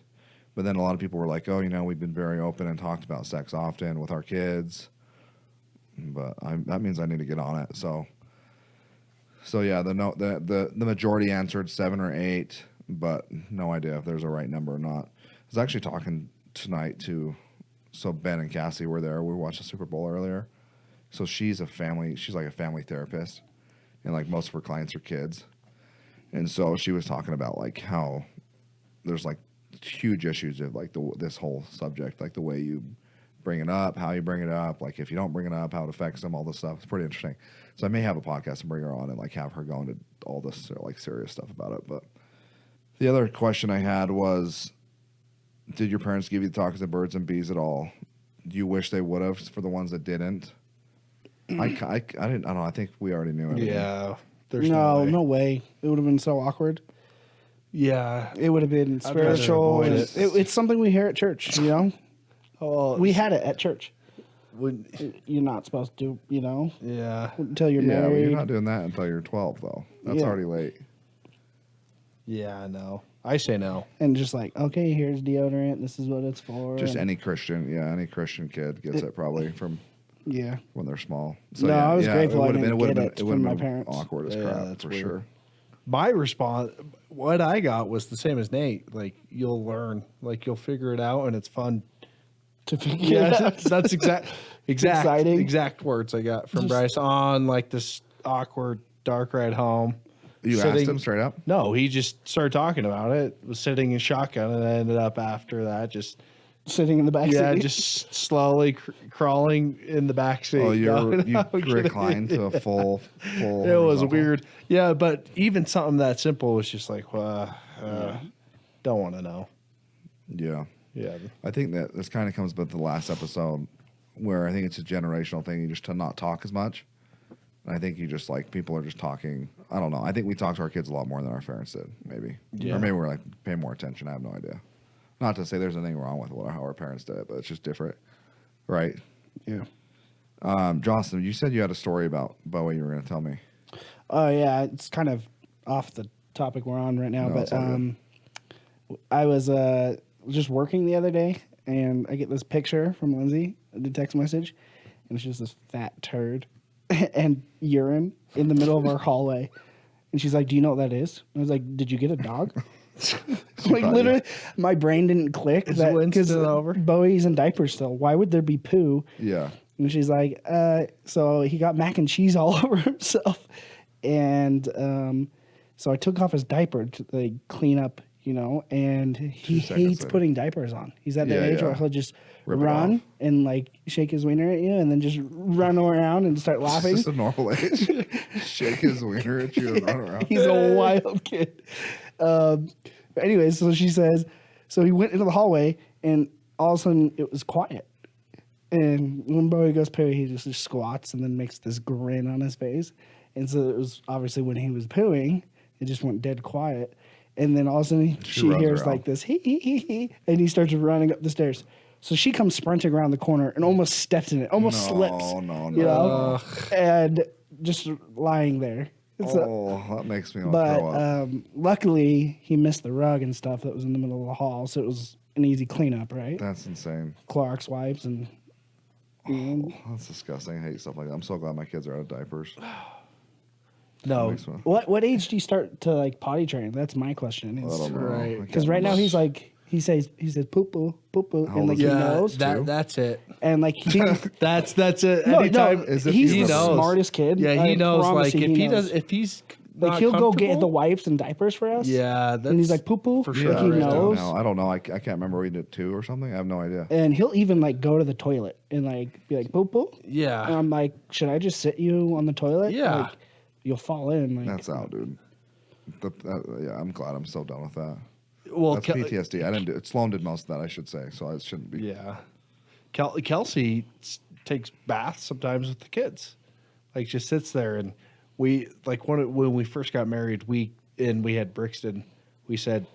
But then a lot of people were like, oh, we've been very open and talked about sex often with our kids. But that means I need to get on it. So yeah, the majority answered 7 or 8, but no idea if there's a right number or not. I was actually talking tonight to. So Ben and Cassie were there. We watched the Super Bowl earlier. So she's like a family therapist, and like most of her clients are kids. And so she was talking about like how there's like huge issues of like this whole subject, like the way you bring it up, how you bring it up, like if you don't bring it up, how it affects them, all this stuff. It's pretty interesting. So I may have a podcast and bring her on and like have her go into all this like serious stuff about it. But the other question I had was, did your parents give you the talk of the birds and bees at all? Do you wish they would have for the ones that didn't? I didn't. I don't know. I think we already knew everything. Yeah. There's No way. It would have been so awkward. Yeah. It would have been I'd rather spiritual. avoid and it. It's something we hear at church, Oh, We had it at church. would, You're not supposed to, yeah. until you're Yeah, but married. you're not doing that until you're 12, though. That's Yeah. already late. Yeah, no. I say no. And just like, okay, here's deodorant. This is what it's for. Just and- any Christian kid gets it probably from Yeah. when they're small. No, I was grateful I would've didn't would've get been- it would've from my been parents. Awkward as Yeah, crap, that's for weird. sure. My response, what I got was the same as Nate. Like, you'll learn. Like, you'll figure it out, and it's fun. To figure Yeah, it out. that's exciting. exact words I got from Just- Bryce on like this awkward dark ride home. You asked him straight up? No, he just started talking about it. Was sitting in shotgun, and I ended up after that just Sitting in the back seat. just slowly crawling in the back seat. Oh, you No, reclined to a full. It was horizontal? weird. Yeah, but even something that simple was just like, don't want to know. Yeah. Yeah. I think that this kind of comes with the last episode where I think it's a generational thing. You just to not talk as much. And I think you just like people are just talking. I don't know. I think we talk to our kids a lot more than our parents did, maybe. Yeah. Or maybe we're like paying more attention. I have no idea. Not to say there's anything wrong with how our parents did it, but it's just different. Right. Yeah. Jocelyn, you said you had a story about Bowie you were going to tell me. Oh yeah, it's kind of off the topic we're on right now, No, but it's all good. I was just working the other day, and I get this picture from Lindsay, the text message, and it's just this fat turd and urine in the middle of our hallway, and she's like, "Do you know what that is?" And I was like, "Did you get a dog?" Like thought literally, my brain didn't click Is that because Winston over? Bowie's in diapers still. Why would there be poo? Yeah. And she's like, so he got mac and cheese all over himself. And so I took off his diaper to like, clean up, and he 2 seconds hates later. putting diapers on. He's at the Yeah, age yeah. where he'll just Rip it run off. and like shake his wiener at you and then just run around and start It's laughing. just a normal age. Shake his wiener at you and run around. He's a wild kid. But anyways, so she says, so he went into the hallway and all of a sudden it was quiet. And when Bowie goes poo, he just squats and then makes this grin on his face. And so it was obviously when he was pooing, it just went dead quiet. And then all of a sudden she runs hears around. like this hee, and he starts running up the stairs. So she comes sprinting around the corner and almost steps in it, almost slips. No. And just lying there. So, Oh, that makes me want to throw up. but luckily he missed the rug and stuff that was in the middle of the hall, so it was an easy cleanup, right? That's insane. Clorox wipes and And That's disgusting. I hate stuff like that. I'm so glad my kids are out of diapers. No, Makes me- what age do you start to like potty train? That's my question. I don't know. right. I can't Because right now remember. he's like he says poo poo, How and old like is he he? knows, that's it. and like he. That's it. No, Anytime Is it he's he the knows. smartest kid. Yeah, he I knows. promise Like you, if he knows. does, if he's like not he'll go get the comfortable- wipes and diapers for us. Yeah, and he's that's like poo poo. for Like sure. he right now. knows, I don't know. I can't remember. We did 2 or something. I have no idea. and he'll even like go to the toilet and like be like poo poo. Yeah. And I'm like, should I just sit you on the toilet? Yeah. Like, you'll fall in. Like, That's out, dude. Yeah, I'm glad. I'm so done with that. Well, That's PTSD. I didn't do it. Sloan did most of that, I should say. So it shouldn't be. Yeah. Kelsey takes baths sometimes with the kids. Like just sits there and we like when we first got married, we had Brixton. We said,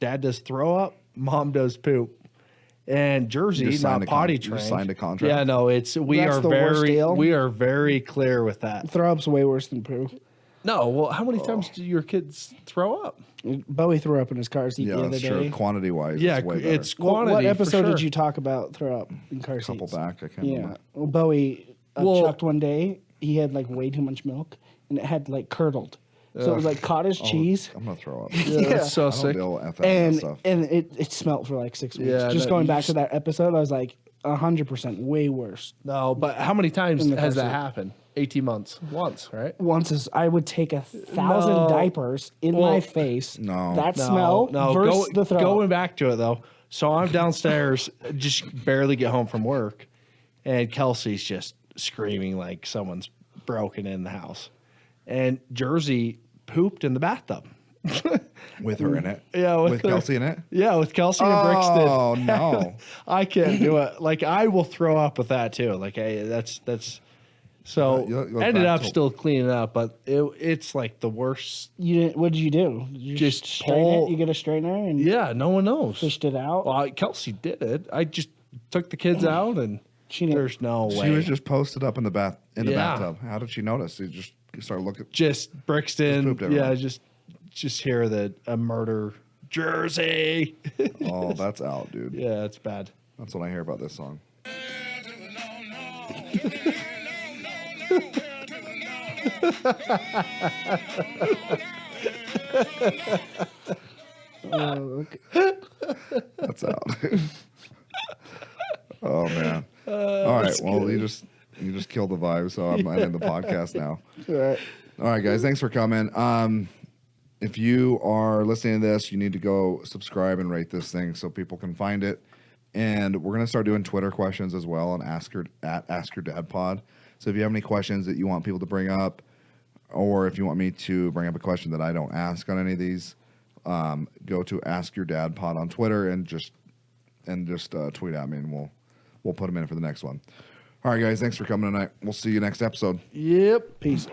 Dad does throw up, Mom does poop. And Jersey, You just signed not a con- potty you just trained. signed a contract. Yeah, no, we That's are the worst very deal. we are very clear with that. throw up's way worse than poo. No, well, how Oh. many times do your kids throw up? Bowie threw up in his car seat Yeah, the other that's day. true. Quantity wise, Yeah, it's way better. it's What, quantity. what for episode did sure. you talk about throw up in car seats? couple back. I can't Yeah. remember. Well, Bowie Well- chucked one day. He had like way too much milk, and it had like curdled. So it was like cottage cheese, I'm gonna throw up. Yeah, that's so I don't sick. deal with that and stuff. it smelled for like 6 weeks. Yeah, Just that- going you back just- to that episode, I was like 100% way worse. No, but how many times In the has car that seat. happened? 18 months. Once, right? Once is I would take 1,000 No. diapers in Well, my face. No. That No, smell no, versus the throw. going back to it though. So I'm downstairs, just barely get home from work, and Kelsey's just screaming like someone's broken in the house. And Jersey pooped in the bathtub. With her in it. Yeah, with her. Kelsey in it. Yeah, with Kelsey and Brixton. Oh no! I can't do it. Like I will throw up with that too. Like that's so You'll ended back up to- still cleaning up, but it's like the worst. You didn't, what did you do? Did you Just straighten pull- it? You get a straightener and Yeah, no one knows. fished it out. Well, Kelsey did it. I just took the kids out, and She didn't- there's no way. She was just posted up in the Yeah. bathtub. How did she notice? She just started looking. just Brixton. pooped everywhere. Yeah, just hear a murder. Jersey. Oh, that's out, dude. Yeah, it's bad. That's when I hear about this song. Oh, okay. That's out. Oh man. All right. Well, you just killed the vibe, so I'm ending the podcast now. All right. All right, guys. Thanks for coming. If you are listening to this, you need to go subscribe and rate this thing so people can find it. And we're gonna start doing Twitter questions as well and Ask Your Dad Pod. So if you have any questions that you want people to bring up, or if you want me to bring up a question that I don't ask on any of these, go to Ask Your Dad Pod on Twitter and just tweet at me, and we'll put them in for the next one. All right, guys. Thanks for coming tonight. We'll see you next episode. Yep. Peace.